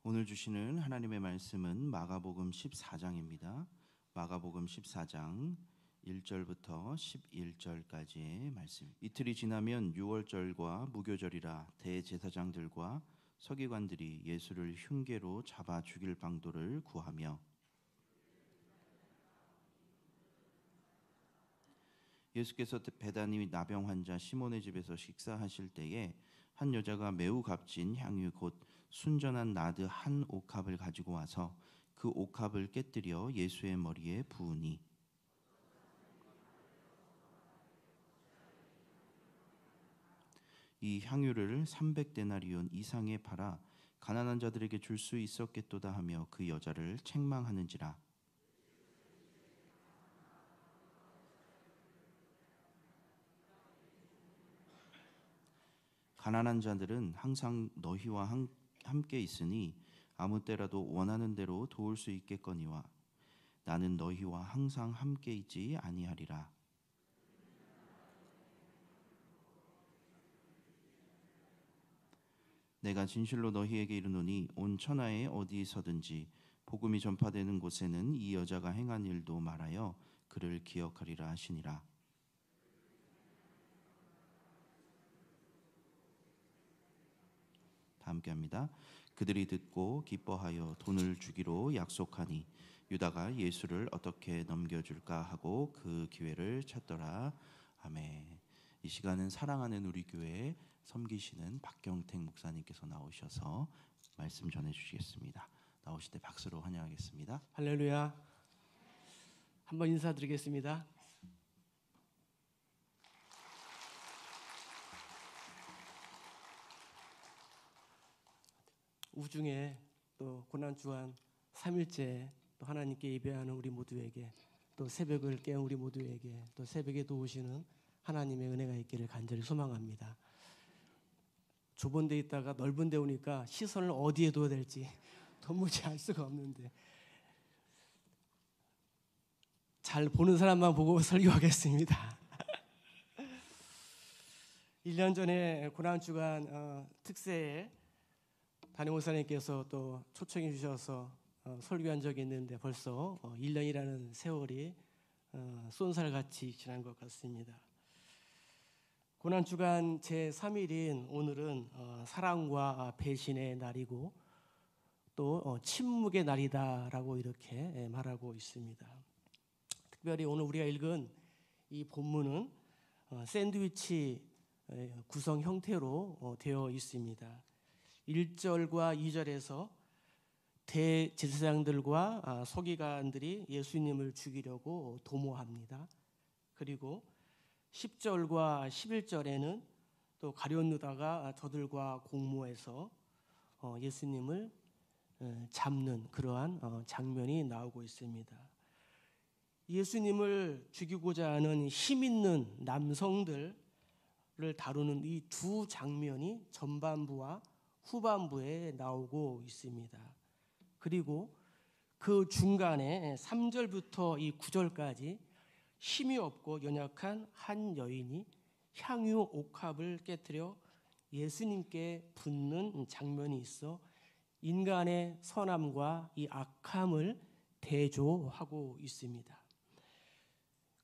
오늘 주시는 하나님의 말씀은 마가복음 14장입니다. 마가복음 14장 1절부터 11절까지의 말씀. 이틀이 지나면 유월절과 무교절이라 대제사장들과 서기관들이 예수를 흉계로 잡아 죽일 방도를 구하며 예수께서 베다니 나병 환자 시몬의 집에서 식사하실 때에 한 여자가 매우 값진 향유 곧 순전한 나드 한 옥합을 가지고 와서 그 옥합을 깨뜨려 예수의 머리에 부으니 이 향유를 300데나리온 이상에 팔아 가난한 자들에게 줄 수 있었겠도다 하며 그 여자를 책망하는지라. 가난한 자들은 항상 너희와 함께 있으니 아무 때라도 원하는 대로 도울 수 있겠거니와 나는 너희와 항상 함께 있지 아니하리라. 내가 진실로 너희에게 이르노니 온 천하에 어디서든지 복음이 전파되는 곳에는 이 여자가 행한 일도 말하여 그를 기억하리라 하시니라. 다 함께합니다. 그들이 듣고 기뻐하여 돈을 주기로 약속하니 유다가 예수를 어떻게 넘겨줄까 하고 그 기회를 찾더라. 아멘. 이 시간은 사랑하는 우리 교회 섬기시는 박경택 목사님께서 나오셔서 말씀 전해주시겠습니다. 나오실 때 박수로 환영하겠습니다. 할렐루야. 한번 인사드리겠습니다. 우중에 또 고난주간 3일째 또 하나님께 예배하는 우리 모두에게 또 새벽을 깨운 우리 모두에게 또 새벽에 도우시는 하나님의 은혜가 있기를 간절히 소망합니다. 좁은 데 있다가 넓은 데 오니까 시선을 어디에 둬야 될지 도무지 알 수가 없는데 잘 보는 사람만 보고 설교하겠습니다. 1년 전에 고난주간 특세에 담임 목사님께서 또 초청해 주셔서 설교한 적이 있는데 벌써 1년이라는 세월이 쏜살같이 지난 것 같습니다. 고난주간 제3일인 오늘은 사랑과 배신의 날이고 또 침묵의 날이다라고 이렇게 말하고 있습니다. 특별히 오늘 우리가 읽은 이 본문은 샌드위치 구성 형태로 되어 있습니다. 1절과 2절에서 대제사장들과 서기관들이 예수님을 죽이려고 도모합니다. 그리고 10절과 11절에는 또 가룟 유다가 저들과 공모해서 예수님을 잡는 그러한 장면이 나오고 있습니다. 예수님을 죽이고자 하는 힘 있는 남성들을 다루는 이 두 장면이 전반부와 후반부에 나오고 있습니다. 그리고 그 중간에 3절부터 이 9절까지 힘이 없고 연약한 한 여인이 향유 옥합을 깨뜨려 예수님께 붓는 장면이 있어 인간의 선함과 이 악함을 대조하고 있습니다.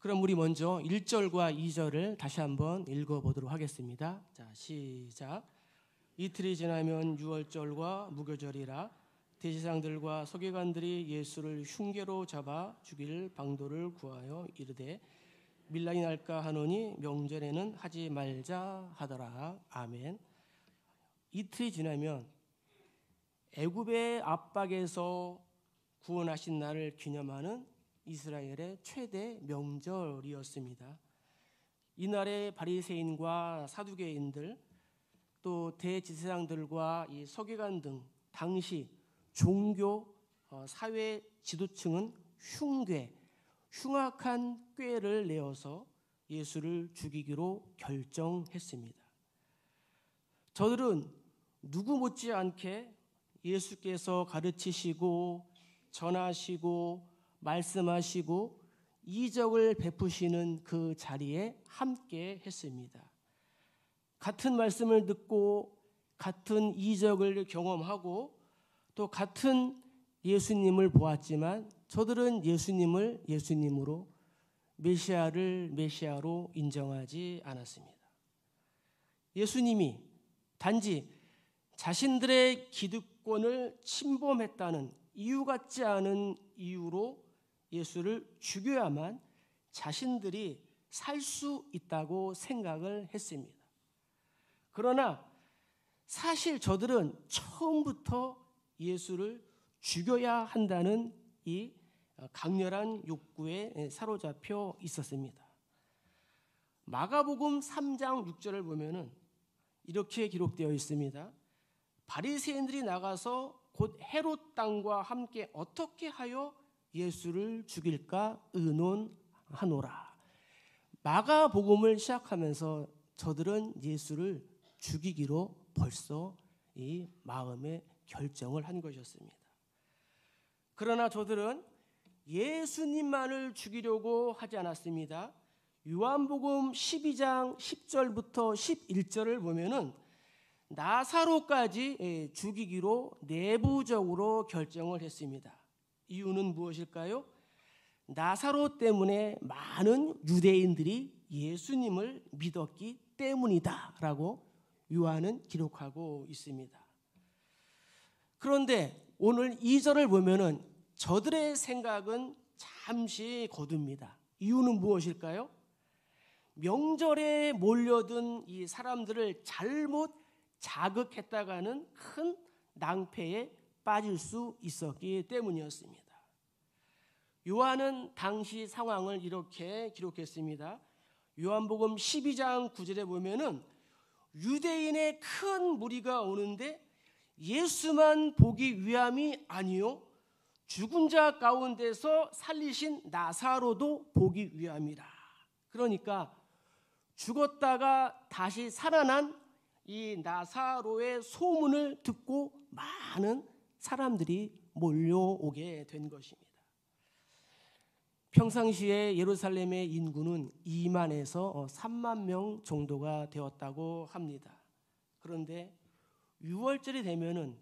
그럼 우리 먼저 1절과 2절을 다시 한번 읽어보도록 하겠습니다. 자, 시작. 이틀이 지나면 유월절과 무교절이라 대제사장들과 서기관들이 예수를 흉계로 잡아 죽일 방도를 구하여 이르되 밀란이 날까 하노니 명절에는 하지 말자 하더라. 아멘. 이틀이 지나면 애굽의 압박에서 구원하신 날을 기념하는 이스라엘의 최대 명절이었습니다. 이날에 바리새인과 사두개인들 또 대제사장들과 이 서기관 등 당시 종교 사회 지도층은 흉악한 꾀를 내어서 예수를 죽이기로 결정했습니다. 저들은 누구 못지않게 예수께서 가르치시고 전하시고 말씀하시고 이적을 베푸시는 그 자리에 함께 했습니다. 같은 말씀을 듣고 같은 이적을 경험하고 또 같은 예수님을 보았지만 저들은 예수님을 예수님으로 메시아를 메시아로 인정하지 않았습니다. 예수님이 단지 자신들의 기득권을 침범했다는 이유 같지 않은 이유로 예수를 죽여야만 자신들이 살 수 있다고 생각을 했습니다. 그러나 사실 저들은 처음부터 예수를 죽여야 한다는 이 강렬한 욕구에 사로잡혀 있었습니다. 마가복음 3장 6절을 보면은 이렇게 기록되어 있습니다. 바리새인들이 나가서 곧 헤롯 땅과 함께 어떻게 하여 예수를 죽일까 의논하노라. 마가복음을 시작하면서 저들은 예수를 죽이기로 벌써 이 마음의 결정을 한 것이었습니다. 그러나 저들은 예수님만을 죽이려고 하지 않았습니다. 요한복음 12장 10절부터 11절을 보면은 나사로까지 죽이기로 내부적으로 결정을 했습니다. 이유는 무엇일까요? 나사로 때문에 많은 유대인들이 예수님을 믿었기 때문이다라고 요한은 기록하고 있습니다. 그런데 오늘 2절을 보면은 저들의 생각은 잠시 거둡니다. 이유는 무엇일까요? 명절에 몰려든 이 사람들을 잘못 자극했다가는 큰 낭패에 빠질 수 있었기 때문이었습니다. 요한은 당시 상황을 이렇게 기록했습니다. 요한복음 12장 9절에 보면은 유대인의 큰 무리가 오는데 예수만 보기 위함이 아니요 죽은 자 가운데서 살리신 나사로도 보기 위함이라. 그러니까 죽었다가 다시 살아난 이 나사로의 소문을 듣고 많은 사람들이 몰려오게 된 것입니다. 평상시에 예루살렘의 인구는 2만에서 3만 명 정도가 되었다고 합니다. 그런데 6월절이 되면은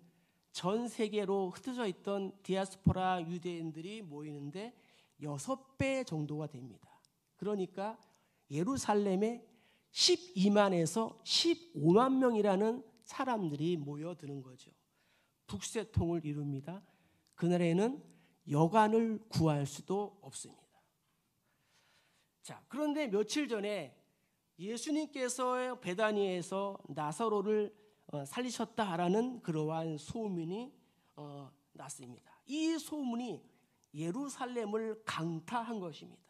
전 세계로 흩어져 있던 디아스포라 유대인들이 모이는데 6배 정도가 됩니다. 그러니까 예루살렘에 12만에서 15만 명이라는 사람들이 모여드는 거죠. 북새통을 이룹니다. 그날에는 여관을 구할 수도 없습니다. 자, 그런데 며칠 전에 예수님께서 베다니에서 나사로를 살리셨다라는 그러한 소문이 났습니다. 이 소문이 예루살렘을 강타한 것입니다.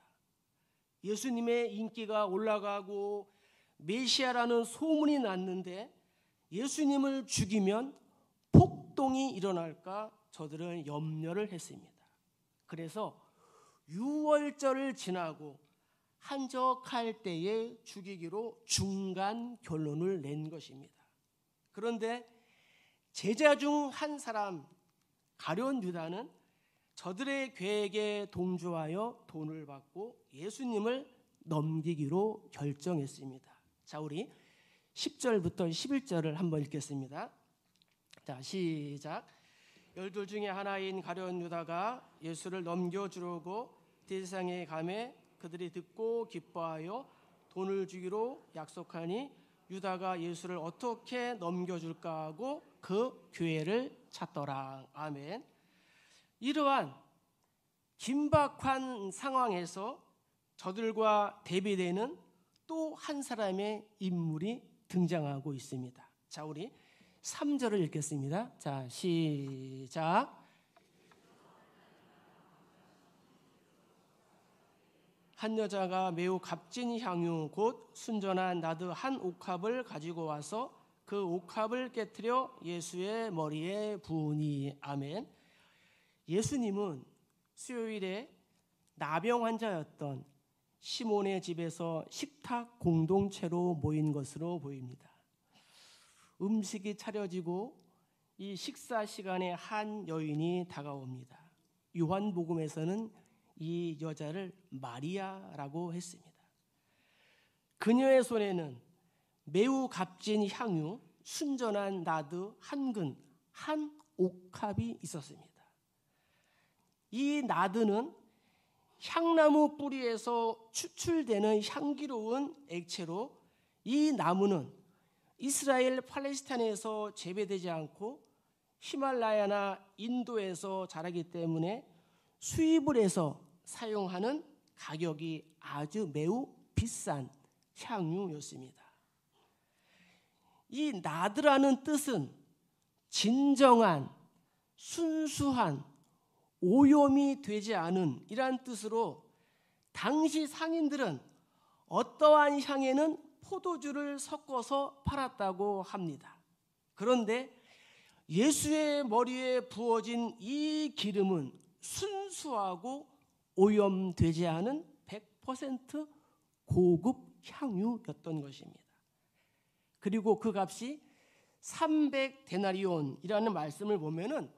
예수님의 인기가 올라가고 메시아라는 소문이 났는데 예수님을 죽이면 폭동이 일어날까 저들은 염려를 했습니다. 그래서 6월절을 지나고 한적할 때에 죽이기로 중간 결론을 낸 것입니다. 그런데 제자 중 한 사람 가룟 유다는 저들의 계획에 동조하여 돈을 받고 예수님을 넘기기로 결정했습니다. 자, 우리 10절부터 11절을 한번 읽겠습니다. 자, 시작. 12 중에 하나인 가룟 유다가 예수를 넘겨주려고 대제사장에 가매 그들이 듣고 기뻐하여 돈을 주기로 약속하니 유다가 예수를 어떻게 넘겨줄까 하고 그 기회를 찾더라. 아멘. 이러한 긴박한 상황에서 저들과 대비되는 또 한 사람의 인물이 등장하고 있습니다. 자, 우리 3절을 읽겠습니다. 자, 시작. 한 여자가 매우 값진 향유 곧 순전한 나드 한 옥합을 가지고 와서 그 옥합을 깨트려 예수의 머리에 부으니. 아멘. 예수님은 수요일에 나병 환자였던 시몬의 집에서 식탁 공동체로 모인 것으로 보입니다. 음식이 차려지고 이 식사 시간에 한 여인이 다가옵니다. 요한복음에서는 이 여자를 마리아라고 했습니다. 그녀의 손에는 매우 값진 향유, 순전한 나드 한 근, 한 옥합이 있었습니다. 이 나드는 향나무 뿌리에서 추출되는 향기로운 액체로 이 나무는 이스라엘 팔레스타인에서 재배되지 않고 히말라야나 인도에서 자라기 때문에 수입을 해서 사용하는 가격이 아주 매우 비싼 향유였습니다. 이 나드라는 뜻은 진정한, 순수한, 오염이 되지 않은 이란 뜻으로 당시 상인들은 어떠한 향에는 포도주를 섞어서 팔았다고 합니다. 그런데 예수의 머리에 부어진 이 기름은 순수하고 오염되지 않은 100% 고급 향유였던 것입니다. 그리고 그 값이 300데나리온이라는 말씀을 보면은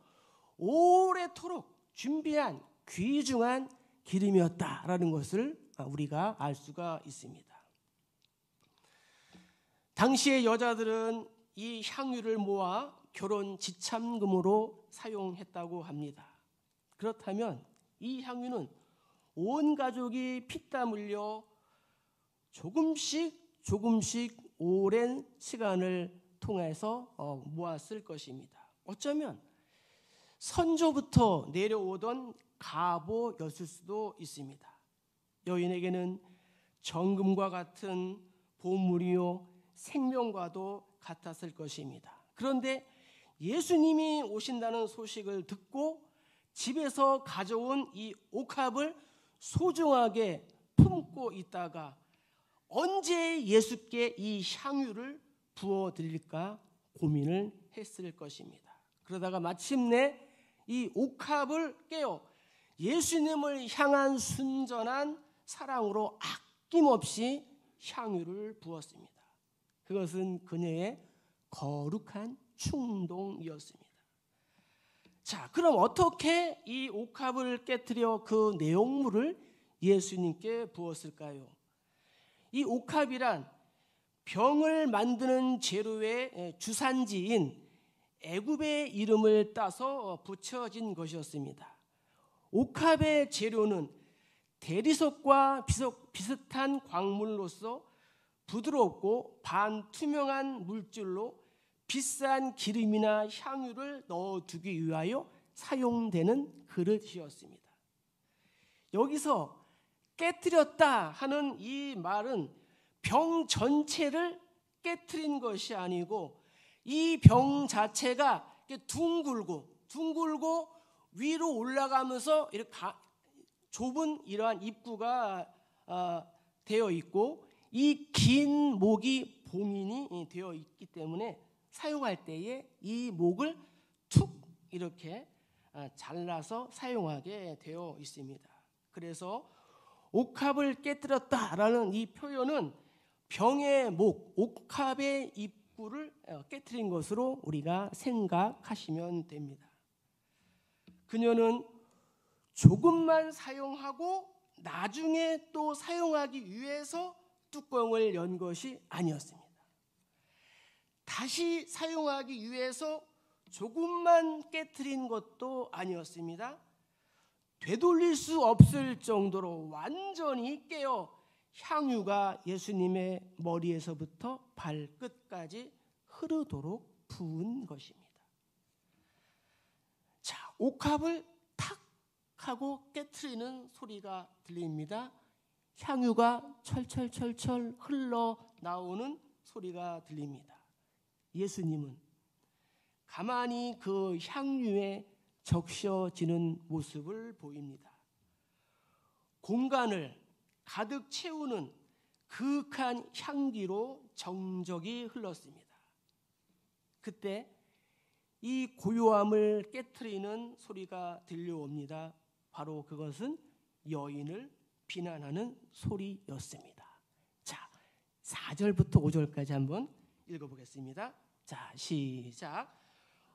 오래도록 준비한 귀중한 기름이었다라는 것을 우리가 알 수가 있습니다. 당시의 여자들은 이 향유를 모아 결혼 지참금으로 사용했다고 합니다. 그렇다면 이 향유는 온 가족이 피땀 흘려 조금씩 오랜 시간을 통해서 모았을 것입니다. 어쩌면 선조부터 내려오던 가보였을 수도 있습니다. 여인에게는 정금과 같은 보물이요 생명과도 같았을 것입니다. 그런데 예수님이 오신다는 소식을 듣고 집에서 가져온 이 옥합을 소중하게 품고 있다가 언제 예수께 이 향유를 부어드릴까 고민을 했을 것입니다. 그러다가 마침내 이 옥합을 깨어 예수님을 향한 순전한 사랑으로 아낌없이 향유를 부었습니다. 그것은 그녀의 거룩한 충동이었습니다. 자, 그럼 어떻게 이 옥합을 깨뜨려 그 내용물을 예수님께 부었을까요? 이 옥합이란 병을 만드는 재료의 주산지인 애굽의 이름을 따서 붙여진 것이었습니다. 옥합의 재료는 대리석과 비슷한 광물로서 부드럽고 반투명한 물질로 비싼 기름이나 향유를 넣어두기 위하여 사용되는 그릇이었습니다. 여기서 깨뜨렸다 하는 이 말은 병 전체를 깨뜨린 것이 아니고 이 병 자체가 둥글고 위로 올라가면서 이렇게 좁은 이러한 입구가 되어 있고 이 긴 목이 봉인이 되어 있기 때문에 사용할 때에 이 목을 툭 이렇게 잘라서 사용하게 되어 있습니다. 그래서 옥합을 깨뜨렸다라는 이 표현은 병의 목, 옥합의 입구를 깨뜨린 것으로 우리가 생각하시면 됩니다. 그녀는 조금만 사용하고 나중에 또 사용하기 위해서 뚜껑을 연 것이 아니었습니다. 다시 사용하기 위해서 조금만 깨트린 것도 아니었습니다. 되돌릴 수 없을 정도로 완전히 깨어 향유가 예수님의 머리에서부터 발끝까지 흐르도록 부은 것입니다. 자, 옥합을 탁 하고 깨트리는 소리가 들립니다. 향유가 철철 흘러나오는 소리가 들립니다. 예수님은 가만히 그 향유에 적셔지는 모습을 보입니다. 공간을 가득 채우는 그윽한 향기로 정적이 흘렀습니다. 그때 이 고요함을 깨트리는 소리가 들려옵니다. 바로 그것은 여인을 비난하는 소리였습니다. 자, 4절부터 5절까지 한번 읽어보겠습니다. 자, 시작.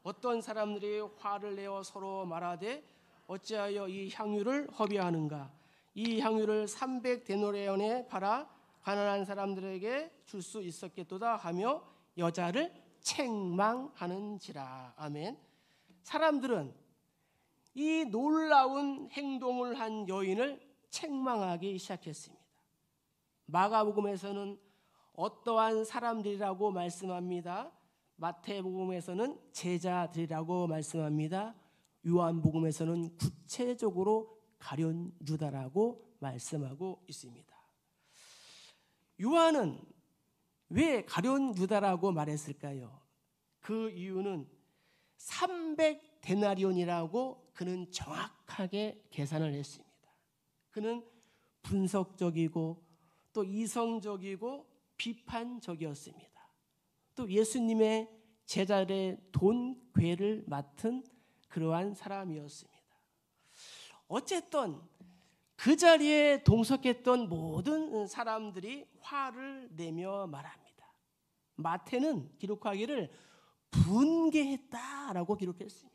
어떤 사람들이 화를 내어 서로 말하되 어찌하여 이 향유를 허비하는가? 이 향유를 300데나리온에 팔아 가난한 사람들에게 줄 수 있었겠도다 하며 여자를 책망하는지라. 아멘. 사람들은 이 놀라운 행동을 한 여인을 책망하기 시작했습니다. 마가복음에서는 어떠한 사람들이라고 말씀합니다. 마태복음에서는 제자들이라고 말씀합니다. 요한복음에서는 구체적으로 가룟 유다라고 말씀하고 있습니다. 요한은 왜 가룟 유다라고 말했을까요? 그 이유는 300데나리온이라고 그는 정확하게 계산을 했습니다. 그는 분석적이고 또 이성적이고 비판적이었습니다. 또 예수님의 제자들의 돈 궤를 맡은 그러한 사람이었습니다. 어쨌든 그 자리에 동석했던 모든 사람들이 화를 내며 말합니다. 마태는 기록하기를 분개했다라고 기록했습니다.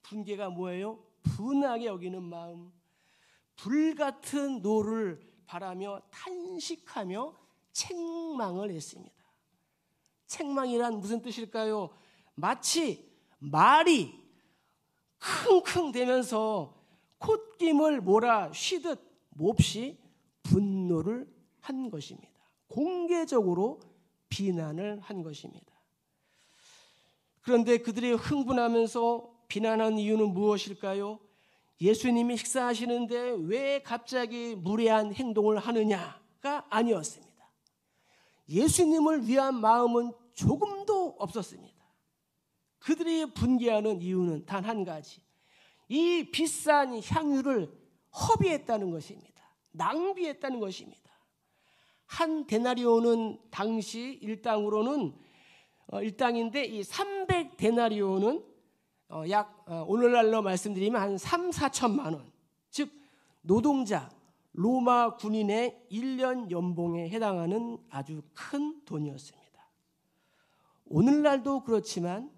분개가 뭐예요? 분하게 여기는 마음, 불같은 노를 바라며 탄식하며 책망을 했습니다. 책망이란 무슨 뜻일까요? 마치 말이 킁킁대면서 콧김을 몰아 쉬듯 몹시 분노를 한 것입니다. 공개적으로 비난을 한 것입니다. 그런데 그들이 흥분하면서 비난한 이유는 무엇일까요? 예수님이 식사하시는데 왜 갑자기 무례한 행동을 하느냐가 아니었습니다. 예수님을 위한 마음은 조금도 없었습니다. 그들이 분개하는 이유는 단 한 가지, 이 비싼 향유를 허비했다는 것입니다. 낭비했다는 것입니다. 한 데나리온은 당시 일당인데 이 300데나리온은 약 오늘날로 말씀드리면 한 3, 4천만 원, 즉 노동자 로마 군인의 1년 연봉에 해당하는 아주 큰 돈이었습니다. 오늘날도 그렇지만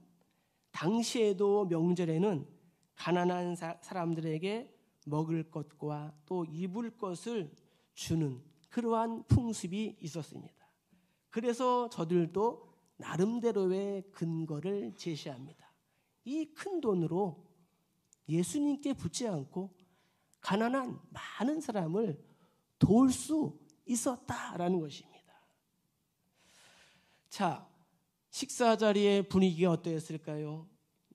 당시에도 명절에는 가난한 사람들에게 먹을 것과 또 입을 것을 주는 그러한 풍습이 있었습니다. 그래서 저들도 나름대로의 근거를 제시합니다. 이 큰 돈으로 예수님께 붙지 않고 가난한 많은 사람을 도울 수 있었다라는 것입니다. 자, 식사 자리의 분위기가 어떠했을까요?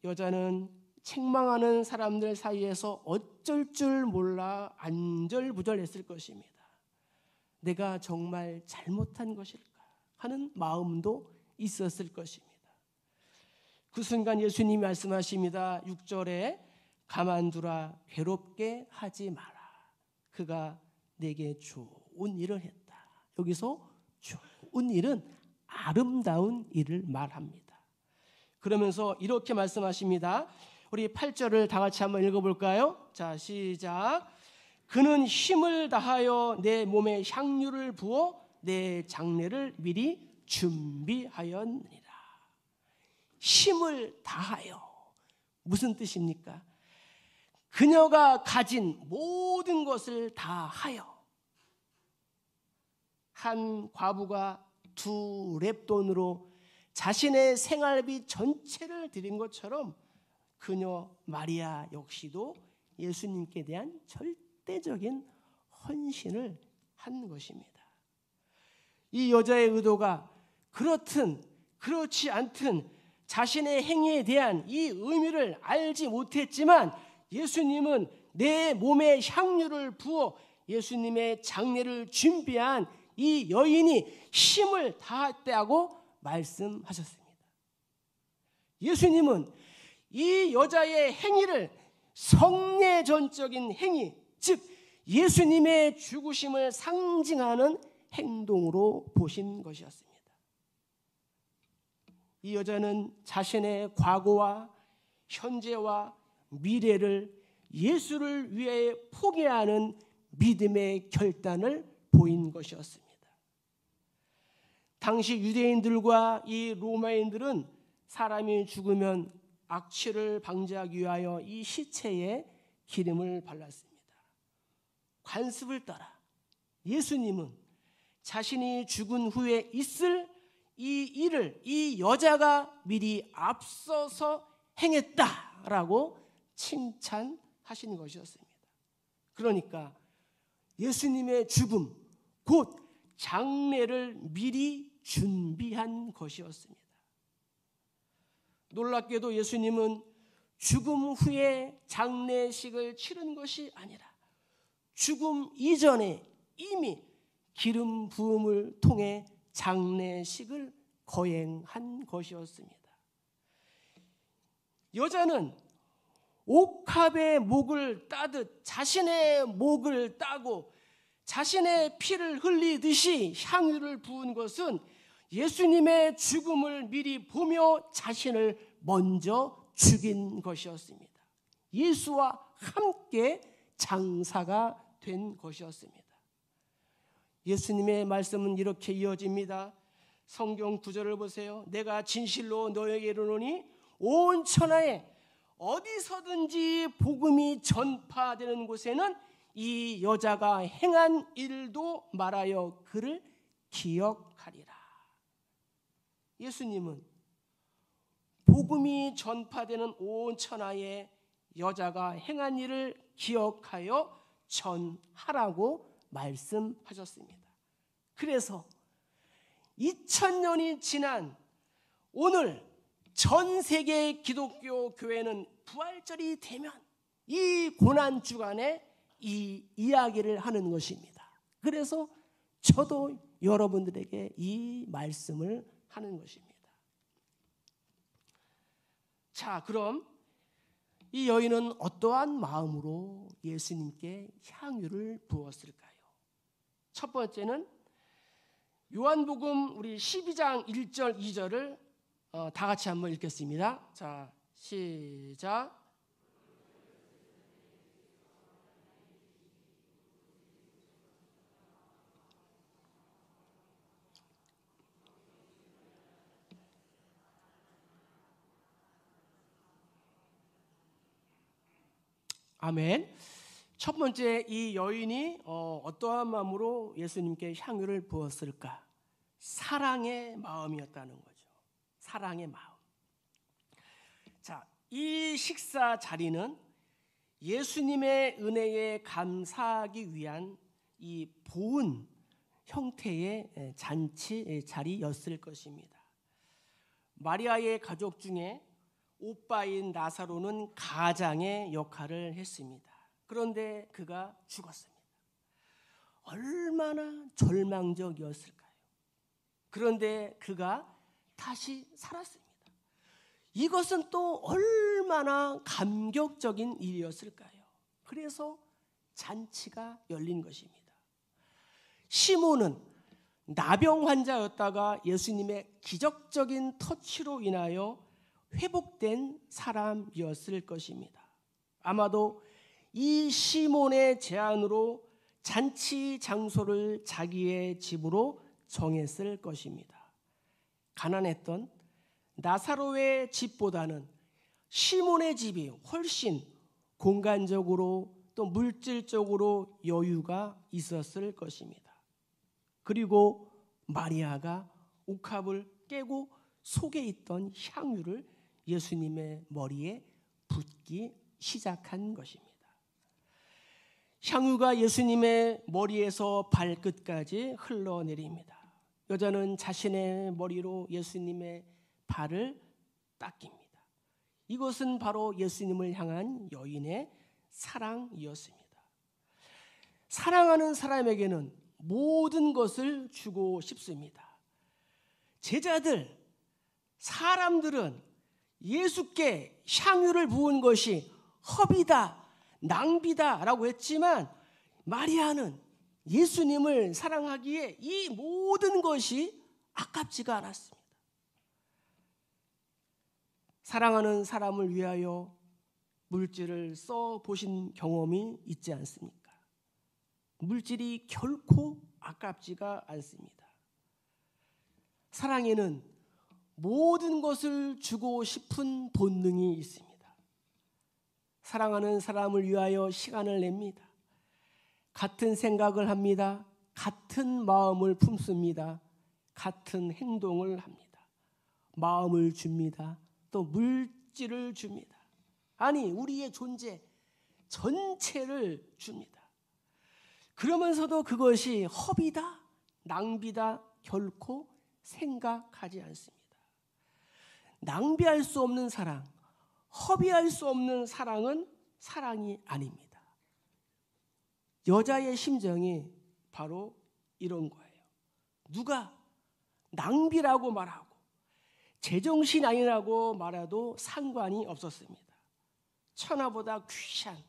여자는 책망하는 사람들 사이에서 어쩔 줄 몰라 안절부절했을 것입니다. 내가 정말 잘못한 것일까 하는 마음도 있었을 것입니다. 그 순간 예수님이 말씀하십니다. 6절에 가만두라, 괴롭게 하지 마라. 그가 내게 좋은 일을 했다. 여기서 좋은 일은 아름다운 일을 말합니다. 그러면서 이렇게 말씀하십니다. 우리 8절을 다 같이 한번 읽어볼까요? 자, 시작. 그는 힘을 다하여 내 몸에 향유를 부어 내 장례를 미리 준비하였느니라. 힘을 다하여. 무슨 뜻입니까? 그녀가 가진 모든 것을 다하여. 한 과부가 2렙돈으로 자신의 생활비 전체를 드린 것처럼 그녀 마리아 역시도 예수님께 대한 절대적인 헌신을 한 것입니다. 이 여자의 의도가 그렇든 그렇지 않든 자신의 행위에 대한 이 의미를 알지 못했지만 예수님은 내 몸에 향유를 부어 예수님의 장례를 준비한 이 여인이 힘을 다했다고 말씀하셨습니다. 예수님은 이 여자의 행위를 성례전적인 행위, 즉 예수님의 죽으심을 상징하는 행동으로 보신 것이었습니다. 이 여자는 자신의 과거와 현재와 미래를 예수를 위해 포기하는 믿음의 결단을 보인 것이었습니다. 당시 유대인들과 이 로마인들은 사람이 죽으면 악취를 방지하기 위하여 이 시체에 기름을 발랐습니다. 관습을 따라 예수님은 자신이 죽은 후에 있을 이 일을 이 여자가 미리 앞서서 행했다라고 칭찬하신 것이었습니다. 그러니까 예수님의 죽음, 곧 장례를 미리 준비한 것이었습니다. 놀랍게도 예수님은 죽음 후에 장례식을 치른 것이 아니라 죽음 이전에 이미 기름 부음을 통해 장례식을 거행한 것이었습니다. 여자는 옥합의 목을 따듯 자신의 목을 따고 자신의 피를 흘리듯이 향유를 부은 것은 예수님의 죽음을 미리 보며 자신을 먼저 죽인 것이었습니다. 예수와 함께 장사가 된 것이었습니다. 예수님의 말씀은 이렇게 이어집니다. 성경 구절을 보세요. 내가 진실로 너에게 이르노니 온 천하에 어디서든지 복음이 전파되는 곳에는 이 여자가 행한 일도 말하여 그를 기억하리라. 예수님은 복음이 전파되는 온 천하에 여자가 행한 일을 기억하여 전하라고 말씀하셨습니다. 그래서 2000년이 지난 오늘 전 세계 기독교 교회는 부활절이 되면 이 고난주간에 이 이야기를 하는 것입니다. 그래서 저도 여러분들에게 이 말씀을 하는 것입니다. 자, 그럼 이 여인은 어떠한 마음으로 예수님께 향유를 부었을까요? 첫 번째는 요한복음 우리 12장 1절 2절을 다 같이 한번 읽겠습니다. 자, 시작. 아멘. 첫 번째, 이 여인이 어떠한 마음으로 예수님께 향유를 부었을까? 사랑의 마음이었다는 거죠. 사랑의 마음. 자, 이 식사 자리는 예수님의 은혜에 감사하기 위한 이 보은 형태의 잔치 자리였을 것입니다. 마리아의 가족 중에 오빠인 나사로는 가장의 역할을 했습니다. 그런데 그가 죽었습니다. 얼마나 절망적이었을까요? 그런데 그가 다시 살았습니다. 이것은 또 얼마나 감격적인 일이었을까요? 그래서 잔치가 열린 것입니다. 시몬은 나병 환자였다가 예수님의 기적적인 터치로 인하여 회복된 사람이었을 것입니다. 아마도 이 시몬의 제안으로 잔치 장소를 자기의 집으로 정했을 것입니다. 가난했던 나사로의 집보다는 시몬의 집이 훨씬 공간적으로 또 물질적으로 여유가 있었을 것입니다. 그리고 마리아가 옥합을 깨고 속에 있던 향유를 예수님의 머리에 붓기 시작한 것입니다. 향유가 예수님의 머리에서 발끝까지 흘러내립니다. 여자는 자신의 머리로 예수님의 발을 닦입니다. 이것은 바로 예수님을 향한 여인의 사랑이었습니다. 사랑하는 사람에게는 모든 것을 주고 싶습니다. 제자들, 사람들은 예수께 향유를 부은 것이 허비다, 낭비다라고 했지만 마리아는 예수님을 사랑하기에 이 모든 것이 아깝지가 않았습니다. 사랑하는 사람을 위하여 물질을 써보신 경험이 있지 않습니까? 물질이 결코 아깝지가 않습니다. 사랑에는 모든 것을 주고 싶은 본능이 있습니다. 사랑하는 사람을 위하여 시간을 냅니다. 같은 생각을 합니다. 같은 마음을 품습니다. 같은 행동을 합니다. 마음을 줍니다. 또 육지를 줍니다. 아니, 우리의 존재 전체를 줍니다. 그러면서도 그것이 허비다, 낭비다 결코 생각하지 않습니다. 낭비할 수 없는 사랑, 허비할 수 없는 사랑은 사랑이 아닙니다. 여자의 심정이 바로 이런 거예요. 누가 낭비라고 말하고 제정신 아니라고 말해도 상관이 없었습니다. 천하보다 귀한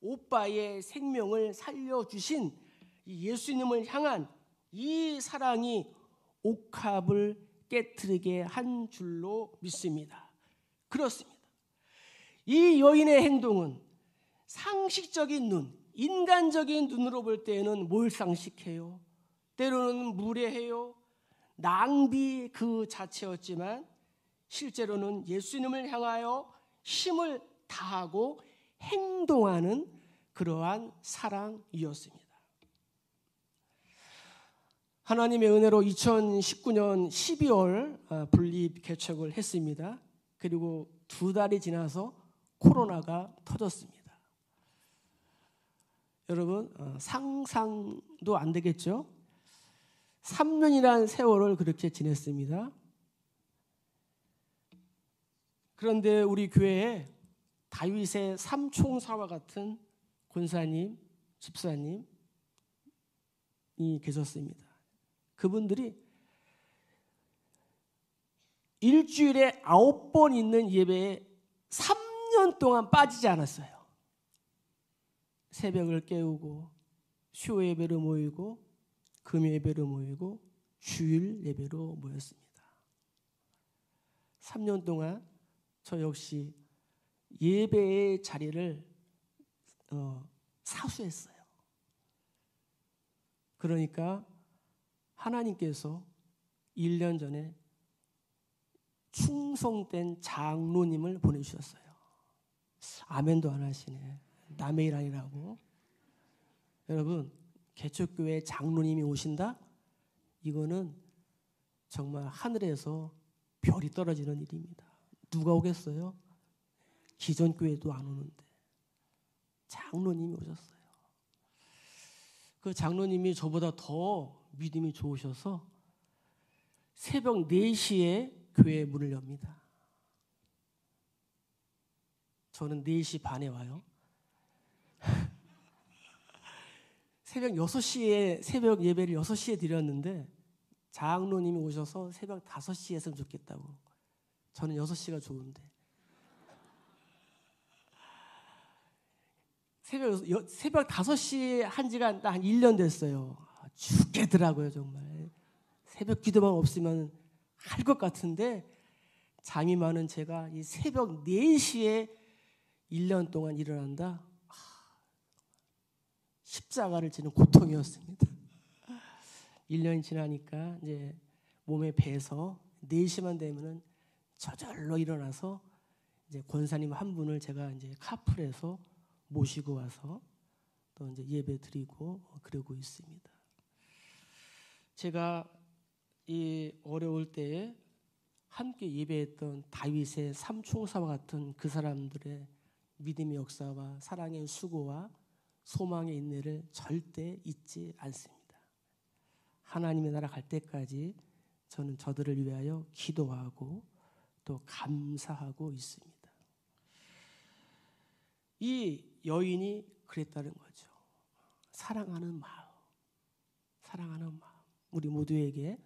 오빠의 생명을 살려주신 예수님을 향한 이 사랑이 옥합을 깨트리게 한 줄로 믿습니다. 그렇습니다. 이 여인의 행동은 상식적인 눈, 인간적인 눈으로 볼 때에는 뭘 상식해요? 때로는 무례해요. 낭비 그 자체였지만 실제로는 예수님을 향하여 힘을 다하고 행동하는 그러한 사랑이었습니다. 하나님의 은혜로 2019년 12월 분립 개척을 했습니다. 그리고 2달이 지나서 코로나가 터졌습니다. 여러분, 상상도 안 되겠죠? 3년이라는 세월을 그렇게 지냈습니다. 그런데 우리 교회에 다윗의 삼총사와 같은 권사님, 집사님이 계셨습니다. 그분들이 일주일에 9번 있는 예배에 3년 동안 빠지지 않았어요. 새벽을 깨우고 수요 예배로 모이고 금 예배로 모이고 주일 예배로 모였습니다. 3년 동안 저 역시 예배의 자리를 사수했어요. 그러니까 하나님께서 1년 전에 충성된 장로님을 보내주셨어요. 아멘도 안 하시네. 남의 일 아니라고. 여러분, 개척교회 장로님이 오신다? 이거는 정말 하늘에서 별이 떨어지는 일입니다. 누가 오겠어요? 기존 교회도 안 오는데 장로님이 오셨어요. 그 장로님이 저보다 더 믿음이 좋으셔서 새벽 4시에 교회 문을 엽니다. 저는 4시 반에 와요. 새벽 6시에 새벽 예배를 6시에 드렸는데 장로님이 오셔서 새벽 5시에 했으면 좋겠다고. 저는 6시가 좋은데. 새벽 5시에 한 지가 한 1년 됐어요. 죽겠더라고요, 정말. 새벽 기도만 없으면 할 것 같은데 잠이 많은 제가 이 새벽 4시에 1년 동안 일어난다. 십자가를 지는 고통이었습니다. 1년이 지나니까 이제 몸에 배서 4시만 되면은 저절로 일어나서 이제 권사님 한 분을 제가 이제 카풀에서 모시고 와서 또 이제 예배 드리고 그러고 있습니다. 제가 이 어려울 때에 함께 예배했던 다윗의 삼총사와 같은 그 사람들의 믿음의 역사와 사랑의 수고와 소망의 인내를 절대 잊지 않습니다. 하나님의 나라 갈 때까지 저는 저들을 위하여 기도하고 또 감사하고 있습니다. 이 여인이 그랬다는 거죠. 사랑하는 마음, 사랑하는 마음. 우리 모두에게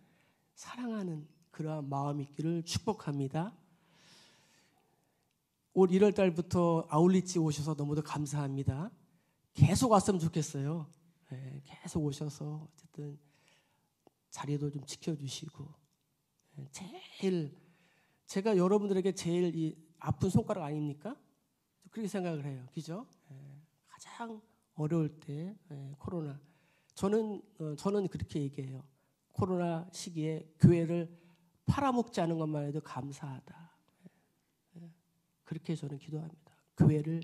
사랑하는 그러한 마음이 있기를 축복합니다. 올 1월 달부터 아울리치 오셔서 너무도 감사합니다. 계속 왔으면 좋겠어요. 네, 계속 오셔서 어쨌든 자리도 좀 지켜주시고 제가 여러분들에게 제일 이 아픈 손가락 아닙니까? 그렇게 생각을 해요. 그죠? 가장 어려울 때 코로나. 저는 그렇게 얘기해요. 코로나 시기에 교회를 팔아먹지 않은 것만 해도 감사하다. 그렇게 저는 기도합니다. 교회를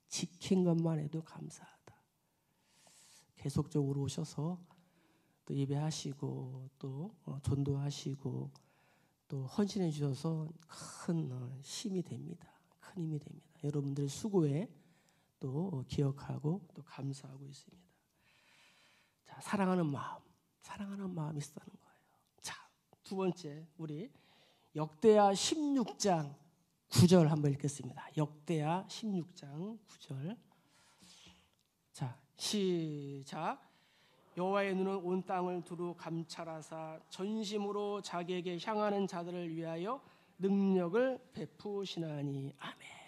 지킨 것만 해도 감사하다. 계속적으로 오셔서 또 예배하시고 또 전도하시고 또 헌신해 주셔서 큰 힘이 됩니다. 큰 힘이 됩니다. 여러분들의 수고에 또 기억하고 또 감사하고 있습니다. 자, 사랑하는 마음이 있다는 거예요. 자, 두 번째 우리 역대하 16장 9절 한번 읽겠습니다. 역대하 16장 9절. 자, 시작. 여호와의 눈은 온 땅을 두루 감찰하사 전심으로 자기에게 향하는 자들을 위하여 능력을 베푸시나니. 아멘.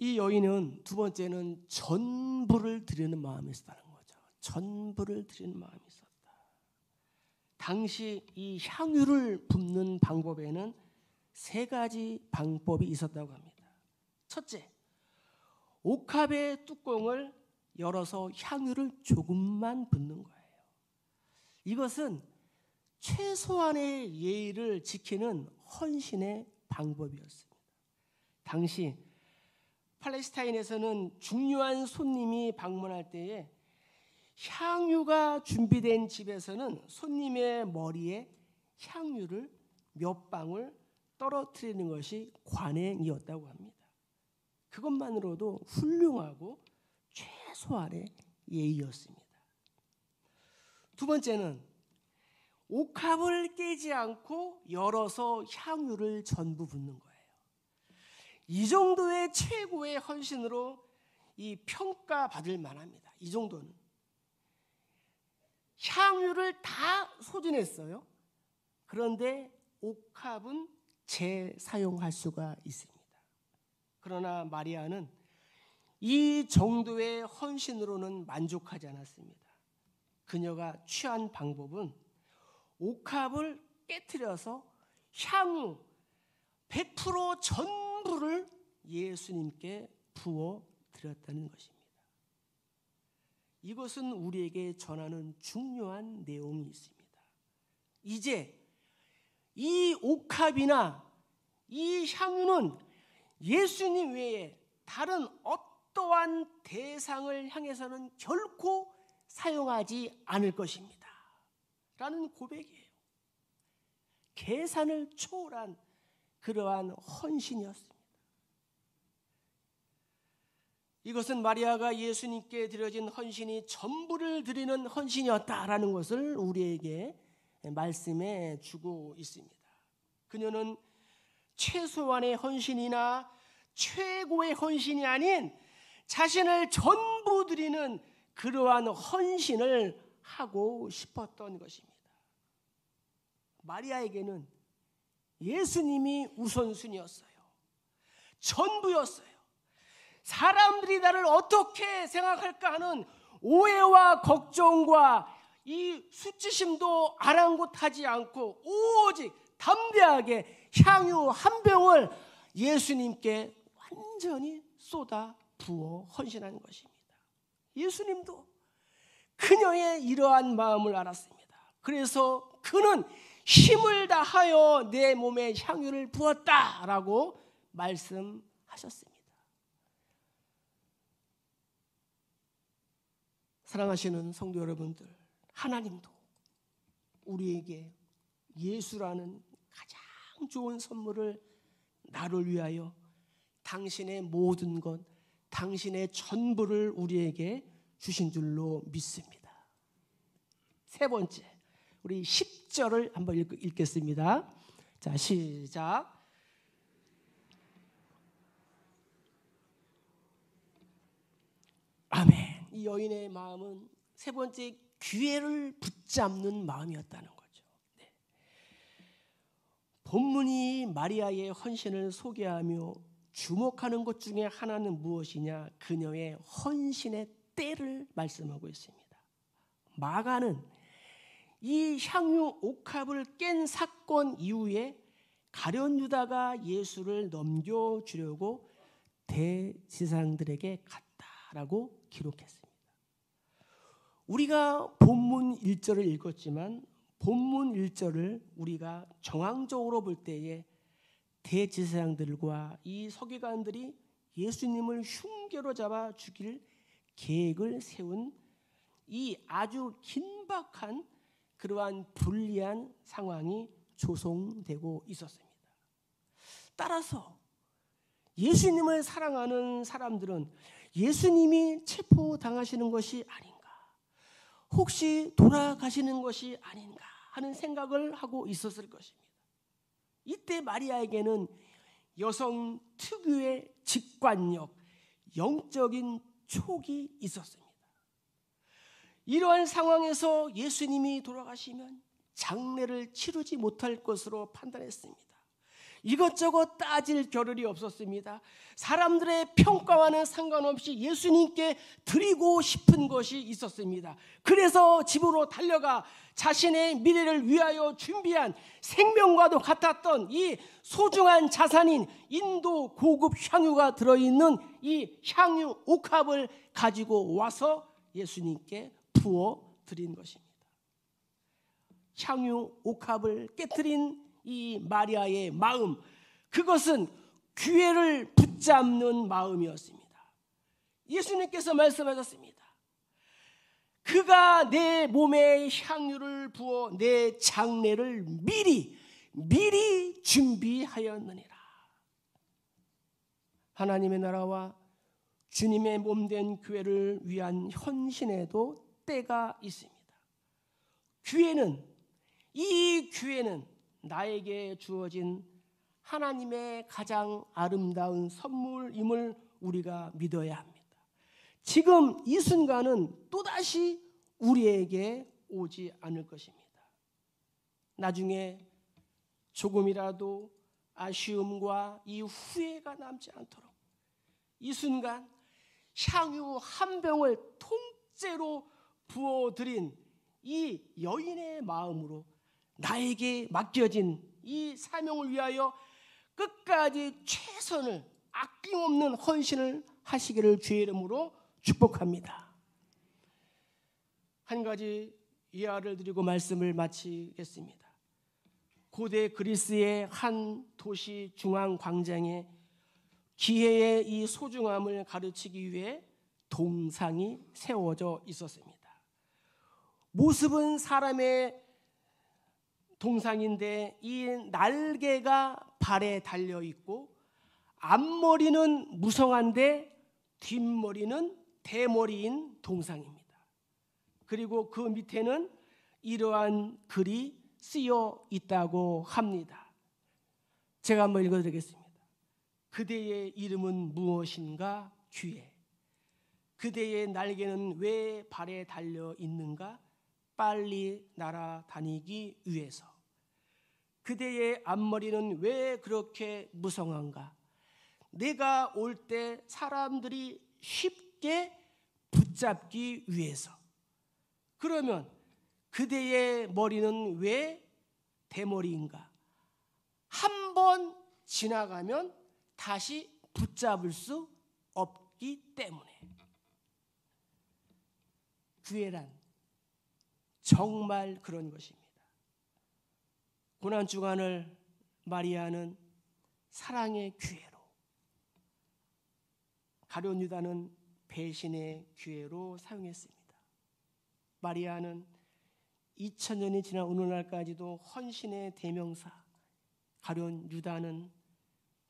이 여인은 두 번째는 전부를 드리는 마음이 있었다는 거죠. 전부를 드리는 마음이 있었다. 당시 이 향유를 붓는 방법에는 세 가지 방법이 있었다고 합니다. 첫째, 옥합의 뚜껑을 열어서 향유를 조금만 붓는 거예요. 이것은 최소한의 예의를 지키는 헌신의 방법이었습니다. 당시 팔레스타인에서는 중요한 손님이 방문할 때에 향유가 준비된 집에서는 손님의 머리에 향유를 몇 방울 떨어뜨리는 것이 관행이었다고 합니다. 그것만으로도 훌륭하고 최소한의 예의였습니다. 두 번째는 옥합을 깨지 않고 열어서 향유를 전부 붓는 거예요. 이 정도의 최고의 헌신으로 이 평가받을 만합니다. 이 정도는. 향유를 다 소진했어요. 그런데 옥합은 재사용할 수가 있습니다. 그러나 마리아는 이 정도의 헌신으로는 만족하지 않았습니다. 그녀가 취한 방법은 옥합을 깨트려서 향유 100% 전부를 예수님께 부어 드렸다는 것입니다. 이것은 우리에게 전하는 중요한 내용이 있습니다. 이제 이 옥합이나 이 향유는 예수님 외에 다른 어떠한 대상을 향해서는 결코 사용하지 않을 것입니다. 라는 고백이에요. 계산을 초월한 그러한 헌신이었습니다. 이것은 마리아가 예수님께 드려진 헌신이 전부를 드리는 헌신이었다라는 것을 우리에게 말씀해 주고 있습니다. 그녀는 최소한의 헌신이나 최고의 헌신이 아닌 자신을 전부 드리는 그러한 헌신을 하고 싶었던 것입니다. 마리아에게는 예수님이 우선순위였어요. 전부였어요. 사람들이 나를 어떻게 생각할까 하는 오해와 걱정과 이 수치심도 아랑곳하지 않고 오직 담대하게 향유 한 병을 예수님께 완전히 쏟아 부어 헌신하는 것입니다. 예수님도 그녀의 이러한 마음을 알았습니다. 그래서 그는 힘을 다하여 내 몸에 향유를 부었다라고 말씀하셨습니다. 사랑하시는 성도 여러분들, 하나님도 우리에게 예수라는 가장 좋은 선물을 나를 위하여 당신의 모든 것, 당신의 전부를 우리에게 주신 줄로 믿습니다. 세 번째, 우리 10절을 한번 읽겠습니다. 자, 시작. 아멘. 이 여인의 마음은 세 번째 기회를 붙잡는 마음이었다는 거죠. 네. 본문이 마리아의 헌신을 소개하며 주목하는 것 중에 하나는 무엇이냐? 그녀의 헌신의 때를 말씀하고 있습니다. 마가는 이 향유 옥합을 깬 사건 이후에 가룟 유다가 예수를 넘겨주려고 대지사장들에게 갔다라고 기록했습니다. 우리가 본문 1절을 읽었지만 본문 1절을 우리가 정황적으로 볼 때에 대제사장들과 이 서기관들이 예수님을 흉계로 잡아 죽일 계획을 세운 이 아주 긴박한 그러한 불리한 상황이 조성되고 있었습니다. 따라서 예수님을 사랑하는 사람들은 예수님이 체포당하시는 것이 아닌가, 혹시 돌아가시는 것이 아닌가 하는 생각을 하고 있었을 것입니다. 이때 마리아에게는 여성 특유의 직관력, 영적인 촉이 있었습니다. 이러한 상황에서 예수님이 돌아가시면 장례를 치르지 못할 것으로 판단했습니다. 이것저것 따질 겨를이 없었습니다. 사람들의 평가와는 상관없이 예수님께 드리고 싶은 것이 있었습니다. 그래서 집으로 달려가 자신의 미래를 위하여 준비한 생명과도 같았던 이 소중한 자산인 인도 고급 향유가 들어있는 이 향유 옥합을 가지고 와서 예수님께 부어 드린 것입니다. 향유 옥합을 깨트린 이 마리아의 마음, 그것은 기회를 붙잡는 마음이었습니다. 예수님께서 말씀하셨습니다. 그가 내 몸에 향유를 부어 내 장례를 미리 준비하였느니라. 하나님의 나라와 주님의 몸된 교회를 위한 헌신에도 때가 있습니다. 이 기회는 나에게 주어진 하나님의 가장 아름다운 선물임을 우리가 믿어야 합니다. 지금 이 순간은 또다시 우리에게 오지 않을 것입니다. 나중에 조금이라도 아쉬움과 이 후회가 남지 않도록 이 순간 향유 한 병을 통째로 부어드린 이 여인의 마음으로 나에게 맡겨진 이 사명을 위하여 끝까지 최선을 아낌없는 헌신을 하시기를 주의 이름으로 축복합니다. 한 가지 예화를 드리고 말씀을 마치겠습니다. 고대 그리스의 한 도시 중앙 광장에 기회의 이 소중함을 가르치기 위해 동상이 세워져 있었습니다. 모습은 사람의 동상인데 이 날개가 발에 달려 있고 앞머리는 무성한데 뒷머리는 대머리인 동상입니다. 그리고 그 밑에는 이러한 글이 쓰여 있다고 합니다. 제가 한번 읽어드리겠습니다. 그대의 이름은 무엇인가 귀해. 그대의 날개는 왜 발에 달려 있는가 빨리 날아다니기 위해서. 그대의 앞머리는 왜 그렇게 무성한가? 내가 올 때 사람들이 쉽게 붙잡기 위해서. 그러면 그대의 머리는 왜 대머리인가? 한 번 지나가면 다시 붙잡을 수 없기 때문에. 기회란 정말 그런 것입니다. 고난주간을 마리아는 사랑의 기회로, 가룟 유다는 배신의 기회로 사용했습니다. 마리아는 2000년이 지난 오늘날까지도 헌신의 대명사, 가룟 유다는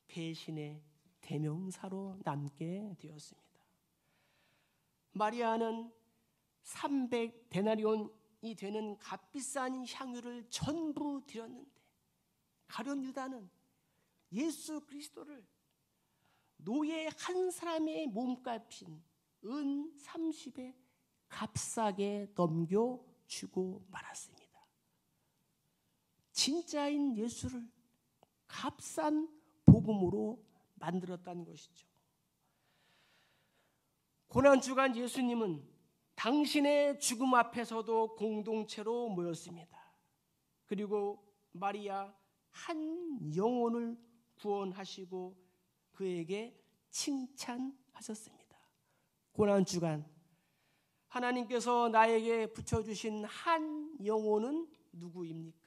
배신의 대명사로 남게 되었습니다. 마리아는 300데나리온이 되는 값비싼 향유를 전부 드렸는데 가룟 유다는 예수 그리스도를 노예 한 사람의 몸값인 은 30에 값싸게 넘겨주고 말았습니다. 진짜인 예수를 값싼 복음으로 만들었다는 것이죠. 고난주간 예수님은 당신의 죽음 앞에서도 공동체로 모였습니다. 그리고 마리아 한 영혼을 구원하시고 그에게 칭찬하셨습니다. 고난주간 하나님께서 나에게 붙여주신 한 영혼은 누구입니까?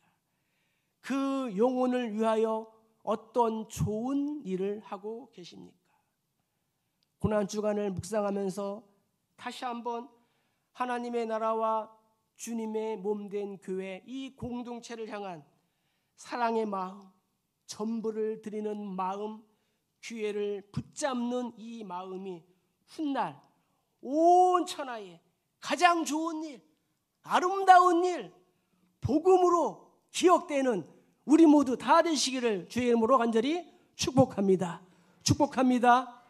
그 영혼을 위하여 어떤 좋은 일을 하고 계십니까? 고난주간을 묵상하면서 다시 한번 하나님의 나라와 주님의 몸된 교회, 이 공동체를 향한 사랑의 마음, 전부를 드리는 마음, 기회를 붙잡는 이 마음이 훗날 온 천하에 가장 좋은 일, 아름다운 일, 복음으로 기억되는 우리 모두 다 되시기를 주의 이름으로 간절히 축복합니다. 축복합니다.